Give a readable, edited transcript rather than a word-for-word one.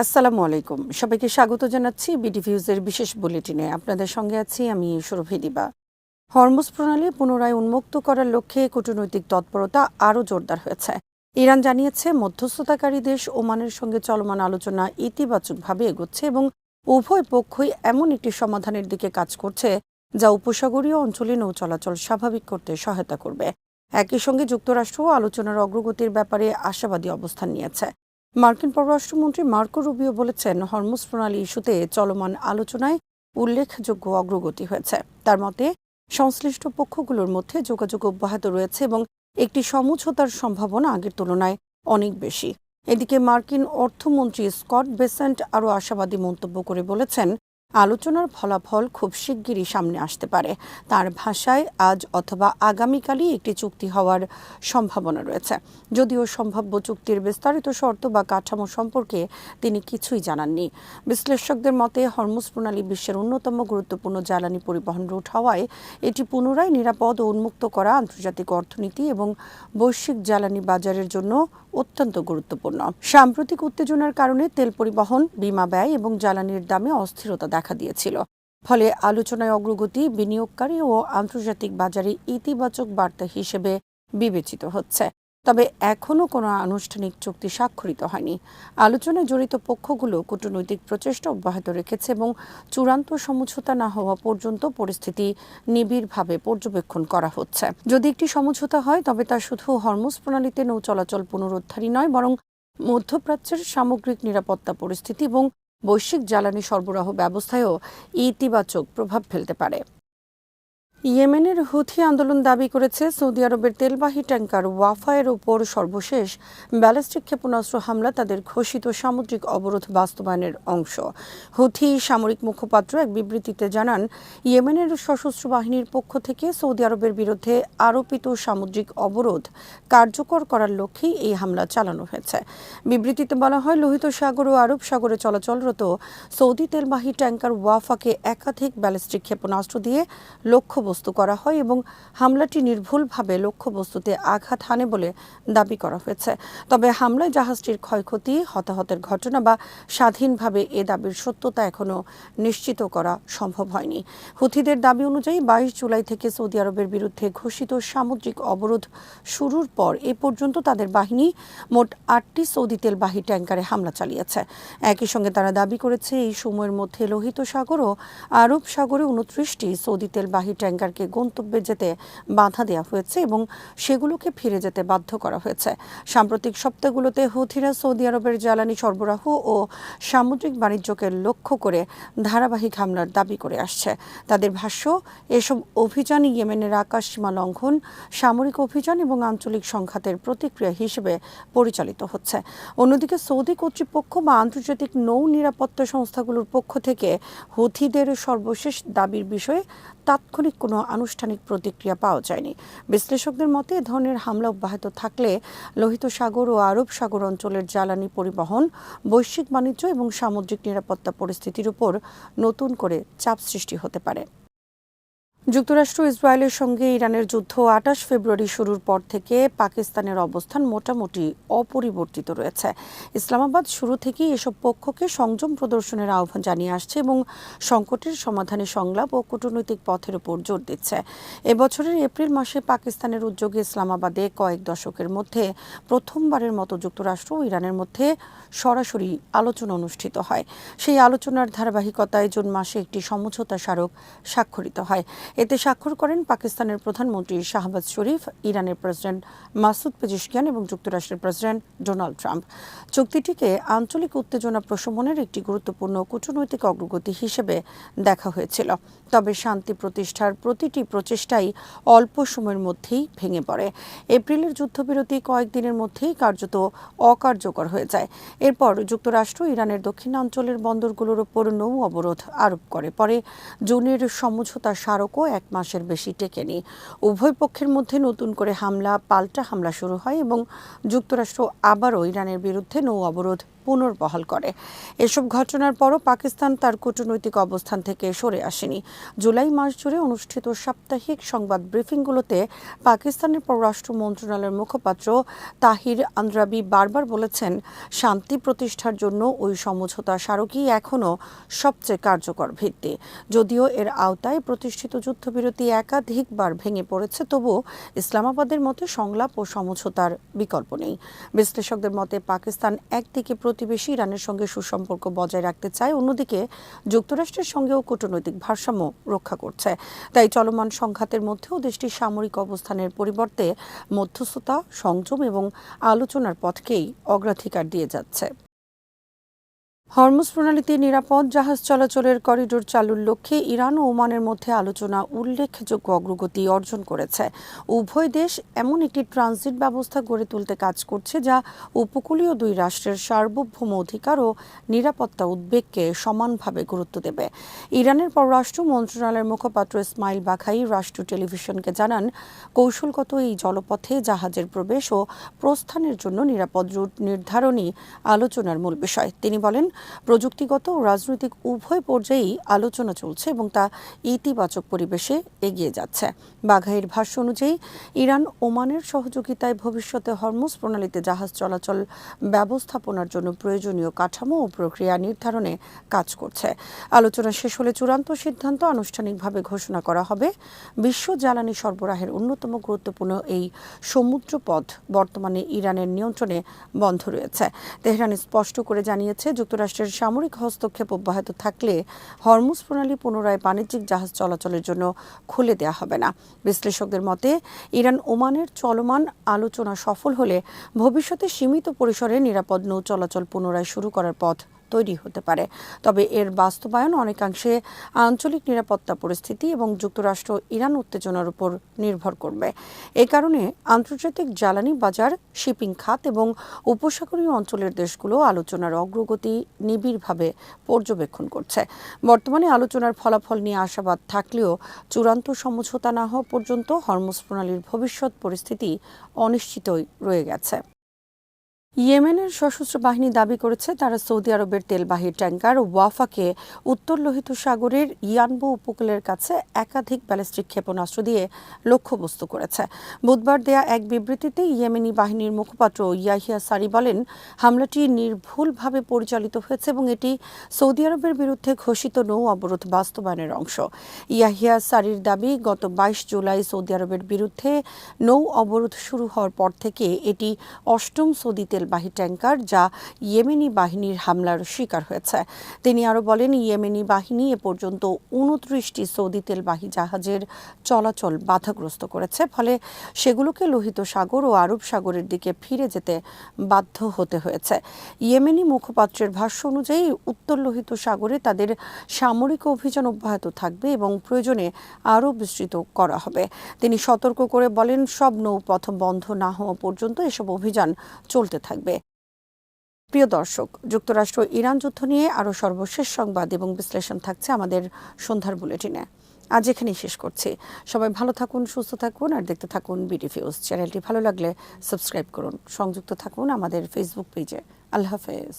আসসালামু আলাইকুম। সবাইকে স্বাগত জানাচ্ছি বিডি ভিউজের বিশেষ বুলেটিনে। আপনাদের সঙ্গে আছি আমি সুরভি দিবা। হরমুজ প্রণালী পুনরায় উন্মুক্ত করার লক্ষ্যে কূটনৈতিক তৎপরতা আরও জোরদার হয়েছে। ইরান জানিয়েছে মধ্যস্থতাকারী দেশ ওমানের সঙ্গে চলমান আলোচনা ইতিবাচকভাবে এগোচ্ছে এবং উভয় পক্ষই এমন একটি সমাধানের দিকে কাজ করছে যা উপসাগরীয় অঞ্চলে নৌ চলাচল স্বাভাবিক করতে সহায়তা করবে। একই সঙ্গে যুক্তরাষ্ট্র আলোচনার অগ্রগতির ব্যাপারে আশাবাদী অবস্থান নিয়েছে। মার্কিন পররাষ্ট্রমন্ত্রী মার্কো রুবিও বলেছেন, হরমুজ প্রণালী ইস্যুতে চলমান আলোচনায় উল্লেখযোগ্য অগ্রগতি হয়েছে। তার মতে সংশ্লিষ্ট পক্ষগুলোর মধ্যে যোগাযোগ অব্যাহত রয়েছে এবং একটি সমঝোতার সম্ভাবনা আগের তুলনায় অনেক বেশি। এদিকে মার্কিন অর্থমন্ত্রী স্কট বেসেন্ট আরও আশাবাদী মন্তব্য করে বলেছেন, আলোচনার ফলাফল খুব শিগগিরই সামনে আসতে পারে। তার ভাষায় আজ অথবা আগামীকালই একটি চুক্তি হওয়ার সম্ভাবনা রয়েছে। যদিও সম্ভাব্য চুক্তির বিস্তারিত শর্ত বা কাঠামো সম্পর্কে তিনি কিছুই জানাননি। বিশ্লেষকদের মতে হরমুজ প্রণালী বিশ্বের অন্যতম গুরুত্বপূর্ণ জ্বালানি পরিবহন রুট হওয়ায় এটি পুনরায় নিরাপদ ও উন্মুক্ত করা আন্তর্জাতিক অর্থনীতি এবং বৈশ্বিক জ্বালানি বাজারের জন্য অত্যন্ত গুরুত্বপূর্ণ। সাম্প্রতিক উত্তেজনার কারণে তেল পরিবহন, বীমা ব্যয় এবং জ্বালানির দামে অস্থিরতা দেখা দিয়েছিল। ফলে আলোচনায় অগ্রগতি বিনিয়োগকারী ও আন্তর্জাতিক বাজারে ইতিবাচক বার্তা হিসেবে বিবেচিত হচ্ছে। তবে এখনও কোনো আনুষ্ঠানিক চুক্তি স্বাক্ষরিত হয়নি। আলোচনায় জড়িত পক্ষগুলো কূটনৈতিক প্রচেষ্টা অব্যাহত রেখেছে এবং চূড়ান্ত সমঝোতা না হওয়া পর্যন্ত পরিস্থিতি নিবিড়ভাবে পর্যবেক্ষণ করা হচ্ছে। যদি একটি সমঝোতা হয় তবে তা শুধু হরমুজ প্রণালীতে নৌ চলাচল পুনরুদ্ধারই নয়, বরং মধ্যপ্রাচ্যের সামগ্রিক নিরাপত্তা পরিস্থিতি এবং বৈশ্বিক জ্বালানি সরবরাহ ব্যবস্থায়ও ইতিবাচক প্রভাব ফেলতে পারে। ইয়েমেনের হুথি আন্দোলন দাবি করেছে সৌদি আরবের তেলবাহী ট্যাঙ্কার ওয়াফায়ের ওপর সর্বশেষ ব্যালিস্টিক ক্ষেপণাস্ত্র হামলা তাদের ঘোষিত সামুদ্রিক অবরোধ বাস্তবায়নের অংশ। হুথি সামরিক মুখপাত্র এক বিবৃতিতে জানান, ইয়েমেনের সশস্ত্র বাহিনীর পক্ষ থেকে সৌদি আরবের বিরুদ্ধে আরোপিত সামুদ্রিক অবরোধ কার্যকর করার লক্ষ্যেই এই হামলা চালানো হয়েছে। বিবৃতিতে বলা হয়, লোহিত সাগর ও আরব সাগরে চলাচলরত সৌদি তেলবাহী ট্যাঙ্কার ওয়াফাকে একাধিক ব্যালিস্টিক ক্ষেপণাস্ত্র দিয়ে লক্ষ্যবস্তু করা হয় এবং হামলাটি নির্ভুলভাবে লক্ষ্যবস্তুতে আঘাত হানে বলে দাবি করা হয়েছে। তবে হামলায় জাহাজটির ক্ষয়ক্ষতি, হতাহতের ঘটনা বা স্বাধীনভাবে এ দাবির সত্যতা এখনও নিশ্চিত করা সম্ভব হয়নি। হুথিদের দাবি অনুযায়ী 22 জুলাই থেকে সৌদি আরবের বিরুদ্ধে ঘোষিত সামুদ্রিক অবরোধ শুরুর পর এ পর্যন্ত তাদের বাহিনী মোট 8টি সৌদি তেলবাহী ট্যাঙ্কারে হামলা চালিয়েছে। একই সঙ্গে তারা দাবি করেছে, এই সময়ের মধ্যে লোহিত সাগর ও আরব সাগরে 29টি সৌদি তেলবাহী ট্যাঙ্কারকে গন্তব্যে যেতে বাধা দেওয়া হয়েছে এবং সেগুলোকে ফিরে যেতে বাধ্য করা হয়েছে। সাম্প্রতিক সপ্তাহগুলোতে হুথিরা সৌদি আরবের জ্বালানি সরবরাহ ও সামুদ্রিক বাণিজ্যকে লক্ষ্য করে ধারাবাহিক হামলার দাবি করে আসছে। তাদের ভাষ্য, এসব অভিযান ইয়েমেনের আকাশসীমা লঙ্ঘন, সামরিক অভিযান এবং আঞ্চলিক সংঘাতের প্রতিক্রিয়া হিসেবে পরিচালিত হচ্ছে। অন্যদিকে সৌদি কর্তৃপক্ষ বা আন্তর্জাতিক নৌ নিরাপত্তা সংস্থাগুলোর পক্ষ থেকে হুথিদের সর্বশেষ দাবির বিষয়ে তাৎক্ষণিক কোনো আনুষ্ঠানিক প্রতিক্রিয়া পাওয়া যায়নি। বিশ্লেষকদের মতে এ ধরনের হামলা অব্যাহত থাকলে লোহিত সাগর ও আরব সাগর অঞ্চলের জ্বালানি পরিবহন, বৈশ্বিক বাণিজ্য এবং সামুদ্রিক নিরাপত্তা পরিস্থিতির উপর নতুন করে চাপ সৃষ্টি হতে পারে। যুক্তরাষ্ট্র ইসরায়েলের সঙ্গে ইরানের যুদ্ধ 28 ফেব্রুয়ারি শুরুর পর থেকে পাকিস্তানের অবস্থান মোটামুটি অপরিবর্তিত রয়েছে। ইসলামাবাদ শুরু থেকেই এসব পক্ষকে সংযম প্রদর্শনের আহ্বান জানিয়ে আসছে এবং সংকটের সমাধানে সংলাপ ও কূটনৈতিক পথের উপর জোর দিচ্ছে। এবছরের এপ্রিল মাসে পাকিস্তানের উদ্যোগে ইসলামাবাদে কয়েক দশকের মধ্যে প্রথমবারের মতো যুক্তরাষ্ট্র ও ইরানের মধ্যে সরাসরি আলোচনা অনুষ্ঠিত হয়। সেই আলোচনার ধারাবাহিকতায় জুন মাসে একটি সমঝোতা স্মারক স্বাক্ষরিত হয়। এতে স্বাক্ষর করেন পাকিস্তানের প্রধানমন্ত্রী শাহবাজ শরীফ, ইরানের প্রেসিডেন্ট মাসুদ পেজিশকিয়ান এবং যুক্তরাষ্ট্রের প্রেসিডেন্ট ডোনাল্ড ট্রাম্প। চুক্তিটিকে আঞ্চলিক উত্তেজনা প্রশমনের একটি গুরুত্বপূর্ণ কূটনৈতিক অগ্রগতি হিসেবে দেখা হয়েছিল। তবে শান্তি প্রতিষ্ঠার প্রতিটি প্রচেষ্টাই অল্প সময়ের মধ্যেই ভেঙে পড়ে। এপ্রিলের যুদ্ধবিরতি কয়েকদিনের মধ্যেই কার্যত অকার্যকর হয়ে যায়। এরপর যুক্তরাষ্ট্র ইরানের দক্ষিণাঞ্চলের বন্দরগুলোর ওপর নৌ অবরোধ আরোপ করে। পরে জুনের সমঝোতা স্মারকও 1 মাসের বেশি টেকেনি। উভয় পক্ষের মধ্যে নতুন করে পাল্টা হামলা শুরু হয় এবং যুক্তরাষ্ট্র আবারও ইরানের বিরুদ্ধে নৌ অবরোধ পুনর্বহাল করে। এসব ঘটনার পরও পাকিস্তান তার কূটনৈতিক অবস্থান থেকে সরে আসেনি। জুলাই মাস জুড়ে অনুষ্ঠিত সাপ্তাহিক সংবাদ ব্রিফিংগুলোতে পাকিস্তানের পররাষ্ট্র মন্ত্রণালয়ের মুখপাত্র তাহির আন্দ্রাবি বারবার বলেছেন, শান্তি প্রতিষ্ঠার জন্য ওই সমঝোতা স্মারকই এখনও সবচেয়ে কার্যকর ভিত্তি। যদিও এর আওতায় প্রতিষ্ঠিত যুদ্ধবিরতি একাধিকবার ভেঙে পড়েছে, তবুও ইসলামাবাদের মতে সংলাপ ও সমঝোতার বিকল্প নেই। বিশ্লেষকদের মতে পাকিস্তান একদিকে প্রতিবেশী ইরানের সঙ্গে সুসম্পর্ক বজায় রাখতে চায়, অন্যদিকে যুক্তরাষ্ট্রের সঙ্গেও কূটনৈতিক ভারসাম্য রক্ষা করছে। তাই চলমান সংঘাতের মধ্যেও দেশটির সামরিক অবস্থানের পরিবর্তে মধ্যস্থতা, সংযম এবং আলোচনার পথকেই অগ্রাধিকার দিয়ে যাচ্ছে। হরমুজ প্রণালীতে নিরাপদ জাহাজ চলাচলের করিডোর চালুর লক্ষ্যে ইরান ও ওমানের মধ্যে আলোচনা উল্লেখযোগ্য অগ্রগতি অর্জন করেছে। উভয় দেশ এমন একটি ট্রানজিট ব্যবস্থা গড়ে তুলতে কাজ করছে যা উপকূলীয় দুই রাষ্ট্রের সার্বভৌম অধিকার ও নিরাপত্তা উদ্বেগকে সমানভাবে গুরুত্ব দেবে। ইরানের পররাষ্ট্র মন্ত্রণালয়ের মুখপাত্র ইসমাইল বাঘাই রাষ্ট্রীয় টেলিভিশনকে জানান, কৌশলগত এই জলপথে জাহাজের প্রবেশ ও প্রস্থানের জন্য নিরাপদ রুট নির্ধারণই আলোচনার মূল বিষয়। তিনি বলেন, প্রযুক্তিগত ও রাজনৈতিক উভয় পর্যায়েই আলোচনা চলছে এবং তা ইতিবাচক পরিবেশে এগিয়ে যাচ্ছে। বাঘাইয়ের ভাষ্য অনুযায়ী ইরান ওমানের সহযোগিতায় ভবিষ্যতে হরমুজ প্রণালীতে জাহাজ চলাচল ব্যবস্থাপনার জন্য প্রয়োজনীয় কাঠামো ও প্রক্রিয়া নির্ধারণে কাজ করছে। আলোচনা শেষ হলে চূড়ান্ত সিদ্ধান্ত আনুষ্ঠানিকভাবে ঘোষণা করা হবে। বিশ্ব জ্বালানি সরবরাহের অন্যতম গুরুত্বপূর্ণ এই সমুদ্রপথ বর্তমানে ইরানের নিয়ন্ত্রণে বন্ধ রয়েছে। তেহরান স্পষ্ট করে জানিয়েছে, যুক্তরাষ্ট্রের সামরিক হস্তক্ষেপ অব্যাহত থাকলে হরমুজ প্রণালী পুনরায় বাণিজ্যিক জাহাজ চলাচলের জন্য খুলে দেওয়া হবে না। বিশ্লেষকদের মতে ইরান ওমানের চলমান আলোচনা সফল হলে ভবিষ্যতে সীমিত পরিসরে নিরাপদ নৌ চলাচল পুনরায় শুরু করার পথ তৈরি হতে পারে। তবে এর বাস্তবায়ন অনেকাংশে আঞ্চলিক নিরাপত্তা পরিস্থিতি এবং যুক্তরাষ্ট্র ইরান উত্তেজনার উপর নির্ভর করবে। এ কারণে আন্তর্জাতিক জ্বালানি বাজার, শিপিং খাত এবং উপসাগরীয় অঞ্চলের দেশগুলো আলোচনার অগ্রগতি নিবিড়ভাবে পর্যবেক্ষণ করছে। বর্তমানে আলোচনার ফলাফল নিয়ে আশাবাদ থাকলেও চূড়ান্ত সমঝোতা না হওয়া পর্যন্ত হরমুজ প্রণালীর ভবিষ্যৎ পরিস্থিতি অনিশ্চিতই রয়ে গেছে। ইয়েমেনের সশস্ত্র বাহিনী দাবি করেছে তারা সৌদি আরবের তেলবাহী ট্যাঙ্কার ওয়াফাকে উত্তর লোহিত সাগরের ইয়ানবু উপকূলের কাছে একাধিক ব্যালিস্টিক ক্ষেপণাস্ত্র দিয়ে লক্ষ্যবস্তু করেছে। বুধবার দেয়া এক বিবৃতিতে ইয়েমেনি বাহিনীর মুখপাত্র ইয়াহিয়া সারি বলেন, হামলাটি নির্ভুলভাবে পরিচালিত হয়েছে এবং এটি সৌদি আরবের বিরুদ্ধে ঘোষিত নৌ অবরোধ বাস্তবায়নের অংশ। ইয়াহিয়া সারির দাবি, গত 22 জুলাই সৌদি আরবের বিরুদ্ধে নৌ অবরোধ শুরু হওয়ার পর থেকে এটি অষ্টম সৌদি তেলবাহী ট্যাঙ্কার যা ইয়েমেনি বাহিনীর হামলার শিকার হয়েছে। তিনি আরও বলেন, ইয়েমেনি বাহিনী এ পর্যন্ত 29টি সৌদি তেলবাহী জাহাজের চলাচল বাধাগ্রস্ত করেছে, ফলে সেগুলোকে লোহিত সাগর ও আরব সাগরের দিকে ফিরে যেতে বাধ্য হতে হয়েছে। ইয়েমেনি মুখপাত্রের ভাষ্য অনুযায়ী উত্তর লোহিত সাগরে তাদের সামরিক অভিযান অব্যাহত থাকবে এবং প্রয়োজনে আরও বিস্তৃত করা হবে। তিনি সতর্ক করে বলেন, সব নৌপথ বন্ধ না হওয়া পর্যন্ত এসব অভিযান চলতে থাকবে। প্রিয় দর্শক, যুক্তরাষ্ট্র ইরান যুদ্ধ নিয়ে আরও সর্বশেষ সংবাদ এবং বিশ্লেষণ থাকছে আমাদের সন্ধ্যার বুলেটিনে। আজ এখানেই শেষ করছি। সবাই ভালো থাকুন, সুস্থ থাকুন আর দেখতে থাকুন বিডিফিউজ। চ্যানেলটি ভালো লাগলে সাবস্ক্রাইব করুন, সংযুক্ত থাকুন আমাদের ফেসবুক পেজে। আল্লাহ হাফেজ।